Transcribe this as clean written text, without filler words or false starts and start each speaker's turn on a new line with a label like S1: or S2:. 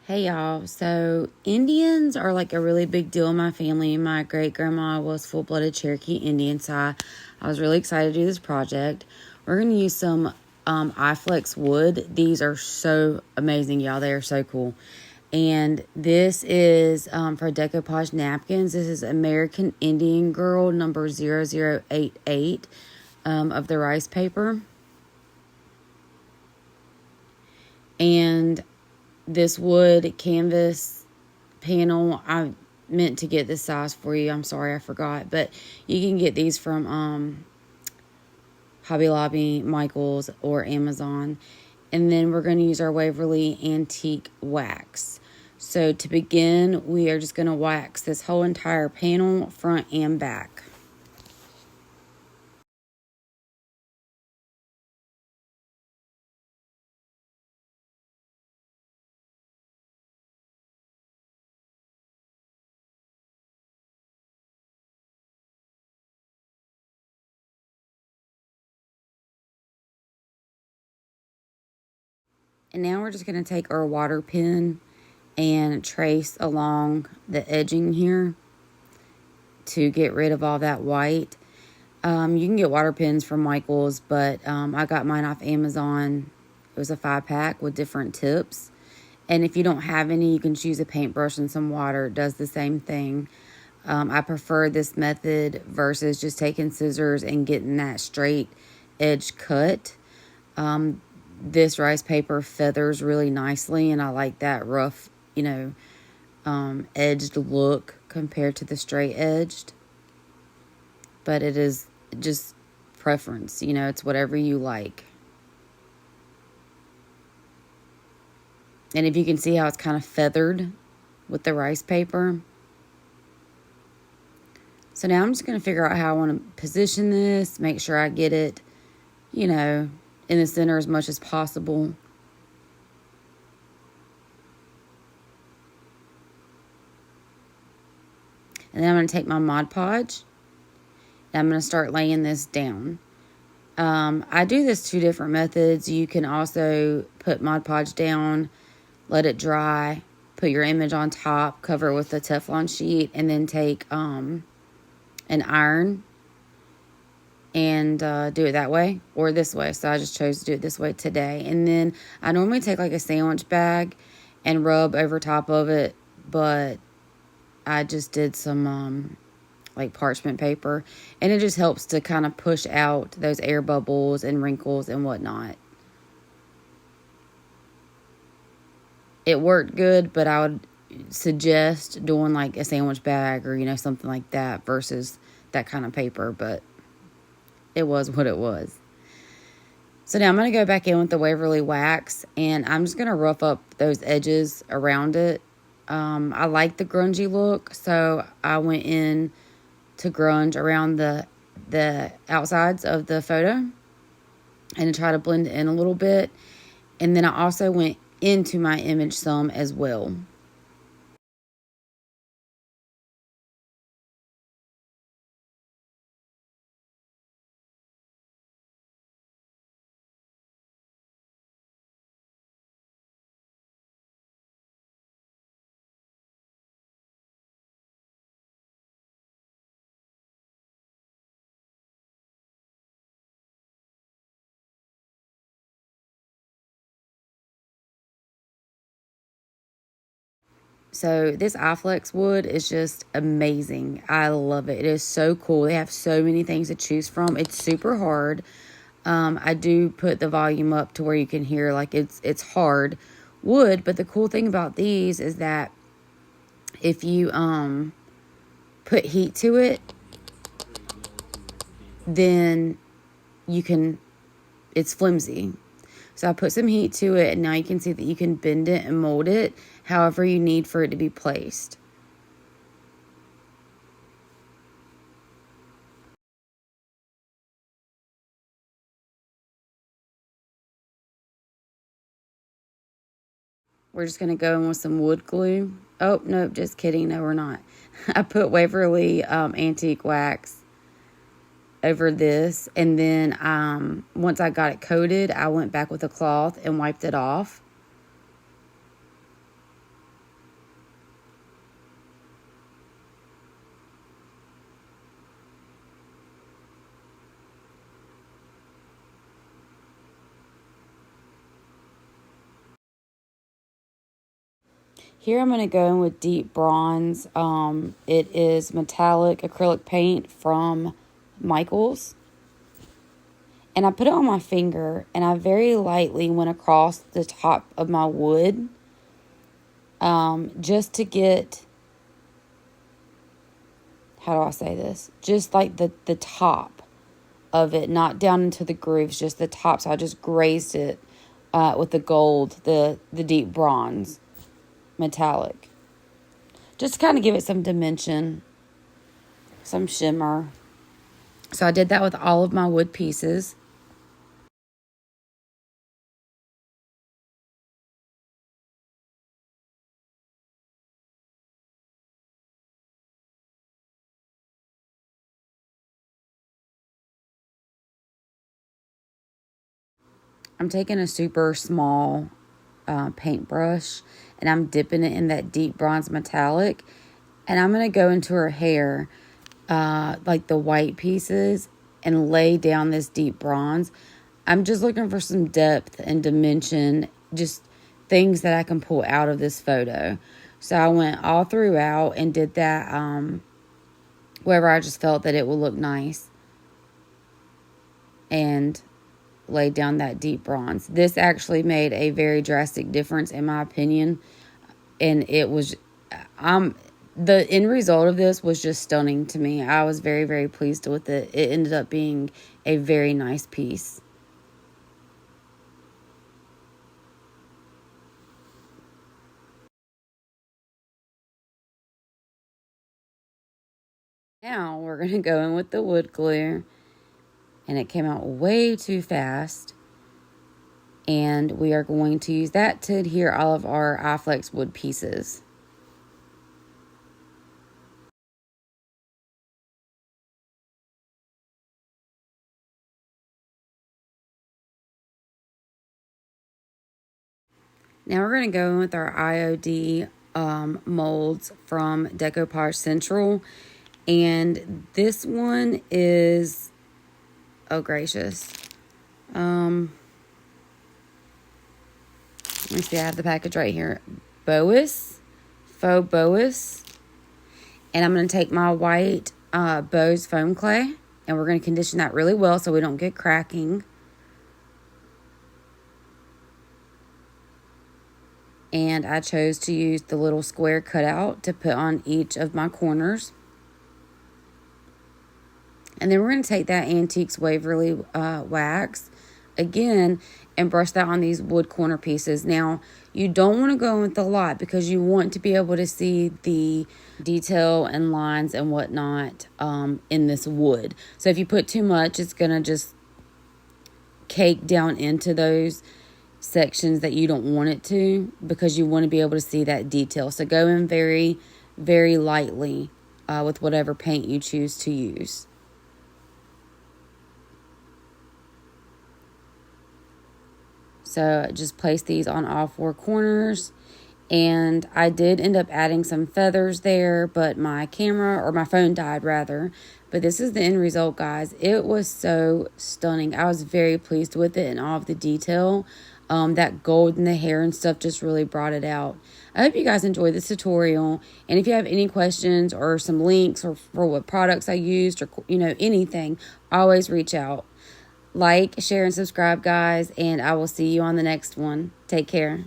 S1: Hey y'all, so Indians are like a really big deal in my family. My great grandma was full-blooded Cherokee Indian, so I was really excited to do this project. We're going to use some iFlex wood. These are so amazing, y'all. They are so cool. And this is for decoupage napkins. This is American Indian Girl number 0088 of the rice paper. And this wood canvas panel, I meant to get this size for you. I'm sorry I forgot, but you can get these from Hobby Lobby, Michaels, or Amazon. And then we're going to use our Waverly Antique Wax. So to begin, we are just going to wax this whole entire panel, front and back. And now we're just going to take our water pen and trace along the edging here to get rid of all that white. You can get water pens from Michaels, but I got mine off Amazon. It was a 5-pack with different tips. And if you don't have any, you can choose a paintbrush and some water. It does the same thing. I prefer this method versus just taking scissors and getting that straight edge cut. This rice paper feathers really nicely, and I like that rough, edged look compared to the straight edged. But it is just preference, it's whatever you like. And if you can see how it's kind of feathered with the rice paper. So now I'm just going to figure out how I want to position this, make sure I get it, in the center as much as possible. And then I'm going to take my Mod Podge and I'm going to start laying this down. I do this 2 different methods. You can also put Mod Podge down, let it dry, put your image on top, cover it with a Teflon sheet, and then take an iron and do it that way or this way. So I just chose to do it this way today. And then I normally take like a sandwich bag and rub over top of it, but I just did some like parchment paper, and it just helps to kind of push out those air bubbles and wrinkles and whatnot. It worked good, but I would suggest doing like a sandwich bag or something like that versus that kind of paper, but it was what it was. So now I'm going to go back in with the Waverly Wax, and I'm just going to rough up those edges around it. I like the grungy look, so I went in to grunge around the outsides of the photo and to try to blend it in a little bit. And then I also went into my image some as well. So this iFlex wood is just amazing. I love it. It is so cool. They have so many things to choose from. It's super hard. I do put the volume up to where you can hear like it's hard wood. But the cool thing about these is that if you put heat to it, then it's flimsy. So I put some heat to it, and now you can see that you can bend it and mold it however you need for it to be placed. We're just going to go in with some wood glue. Oh, nope, just kidding. No, we're not. I put Waverly Antique Wax over this, and then once I got it coated, I went back with a cloth and wiped it off. Here I'm going to go in with deep bronze. It is metallic acrylic paint from Michaels. And I put it on my finger, and I very lightly went across the top of my wood, just to get, how do I say this? Just like the top of it, not down into the grooves, just the top. So I just grazed it with the gold, the deep bronze metallic. Just to kind of give it some dimension, some shimmer. So I did that with all of my wood pieces. I'm taking a super small paintbrush, and I'm dipping it in that deep bronze metallic, and I'm going to go into her hair, like the white pieces, and lay down this deep bronze. I'm just looking for some depth and dimension, just things that I can pull out of this photo. So I went all throughout and did that wherever I just felt that it would look nice, and laid down that deep bronze. This actually made a very drastic difference in my opinion, and it was the end result of this was just stunning to me. I was very, very pleased with it. It ended up being a very nice piece. Now we're going to go in with the wood glue, and it came out way too fast. And we are going to use that to adhere all of our iFlex wood pieces. Now we're going to go in with our IOD molds from Decoupage Central. And this one is, oh gracious. Let me see, I have the package right here. Faux Boas. And I'm going to take my white Bose foam clay, and we're going to condition that really well so we don't get cracking. And I chose to use the little square cutout to put on each of my corners. And then we're going to take that Antiques Waverly wax again and brush that on these wood corner pieces. Now, you don't want to go with a lot because you want to be able to see the detail and lines and whatnot in this wood. So if you put too much, it's going to just cake down into those sections that you don't want it to, because you want to be able to see that detail. So go in very, very lightly with whatever paint you choose to use. So just place these on all four corners. And I did end up adding some feathers there, but my camera, or my phone died rather. But this is the end result, guys. It was so stunning. I was very pleased with it and all of the detail. That gold in the hair and stuff just really brought it out. I hope you guys enjoyed this tutorial. And if you have any questions or some links or for what products I used or, anything, always reach out. Like, share, and subscribe, guys. And I will see you on the next one. Take care.